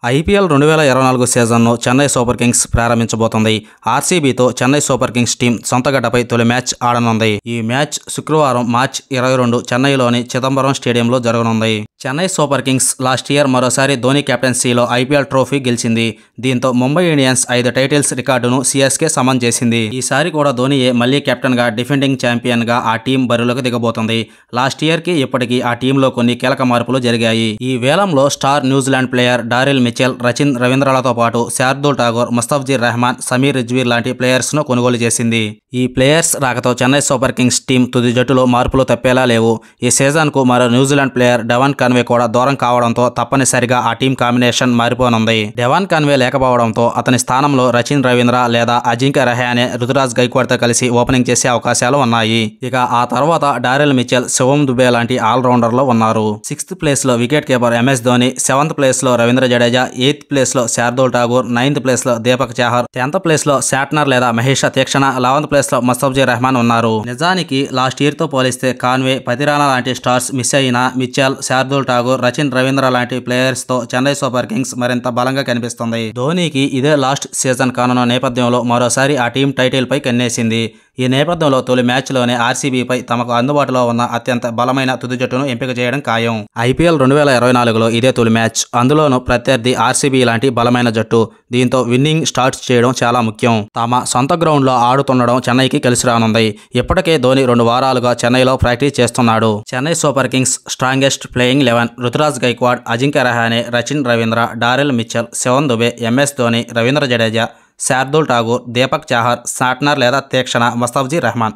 IPL 2024 సీజన్ను చెన్నై సూపర్ కింగ్స్ ప్రారంభించబోతోంది. ఆర్సీబీతో చెన్నై సూపర్ కింగ్స్ టీం సొంతగడ్డపై తొలి మ్యాచ్ ఆడనుంది. ఈ మ్యాచ్ శుక్రవారం మార్చి 22 చెన్నైలోని చిదంబరం స్టేడియంలో జరగనుంది. Chennai Super Kings last year మరోసారి ధోనీ కెప్టెన్సీలో ఐపీఎల్ ట్రోఫీ గెలిచింది. దీంతో ముంబై ఇండియన్స్ 5 టైటిల్స్ రికార్డును సీఎస్కే సమన్ చేసింది. ఈసారి కూడా ధోనీయే మళ్లీ కెప్టెన్గా డిఫెండింగ్ ఛాంపియన్గా ఆ టీం బరిలోకి దిగబోతోంది. లాస్ట్ ఇయర్కి ఇప్పటికీ ఆ టీంలో కొన్ని కీలక మార్పులు జరిగాయి. ఈ వేలంలో star New Zealand player Daryl Mitchell, Rachin రవీంద్రలతో పాటు శార్దూల్ ఠాగూర్, ముస్తఫిజుర్ రెహమాన్, సమీర్ రిజ్వీ లాంటి ప్లేయర్స్ను కొనుగోలు చేసింది. ఈ ప్లేయర్స్ రాకతో చెన్నై సూపర్ కింగ్స్ టీం తుది జట్టులో మార్పులు తప్పేలా లేవు. ఈ సీజన్కు మరో న్యూజిలాండ్ ప్లేయర్ డెవాన్ కాన్వే కూడా దూరం కావడంతో తప్పనిసరిగా ఆ టీం కాంబినేషన్ మారిపోనుంది. డెవాన్ కాన్వే లేకపోవడంతో అతని స్థానంలో రచిన్ రవీంద్ర లేదా అజింక్య రహానే, రుతురాజ్ గైక్వాడ్తో కలిసి ఓపెనింగ్ చేసే అవకాశాలు ఉన్నాయి. ఇక ఆ తర్వాత డారెల్ మిచెల్, శివం దుబే లాంటి ఆల్రౌండర్లు ఉన్నారు. 6th ప్లేస్లో wicket keeper MS Dhoni, 7th ప్లేస్లో రవీంద్ర జడేజా, 8th ప్లేస్లో శార్దూల్ ఠాగూర్, 9th ప్లేస్లో దీపక్ చాహర్, 10th ప్లేస్లో శాట్నర్ లేదా మహేష తీక్షణ, 11th ప్లేస్లో ముస్తఫిజుర్ రెహమాన్ ఉన్నారు. నిజానికి లాస్ట్ ఇయర్తో పోలిస్తే కాన్వే, పతిరానా లాంటి స్టార్స్ మిస్ అయినా మిచెల్, శార్దూల్ ఠాగూర్, రచిన్ రవీంద్ర లాంటి ప్లేయర్స్తో చెన్నై సూపర్ కింగ్స్ మరింత బలంగా కనిపిస్తుంది. ధోనీకి ఇదే లాస్ట్ సీజన్ కానున్న నేపథ్యంలో మరోసారి ఆ టీం టైటిల్పై కన్నేసింది. ఈ నేపథ్యంలో తొలి మ్యాచ్లోనే ఆర్సీబీపై తమకు అందుబాటులో ఉన్న అత్యంత బలమైన తుది జట్టును ఎంపిక చేయడం ఖాయం. ఐపీఎల్ 2024లో ఇదే తొలి మ్యాచ్. అందులోనూ ప్రత్యర్థి ఆర్సీబీ లాంటి బలమైన జట్టు. దీంతో విన్నింగ్ స్టార్ట్ చేయడం చాలా ముఖ్యం. తమ సొంత గ్రౌండ్లో ఆడుతుండడం చెన్నైకి కలిసి రానుంది. ఇప్పటికే ధోని 2 వారాలుగా చెన్నైలో ప్రాక్టీస్ చేస్తున్నాడు. Chennai Super Kings strongest playing 11 Ruturaj Gaikwad, Ajinkya Rahane, Rachin Ravindra, Daryl Mitchell, Shivam Dube, MS Dhoni, Ravindra Jadeja, Shardul Thakur, Deepak Chahar, Santner లేదా తీక్షణ, ముస్తఫిజుర్ రెహమాన్.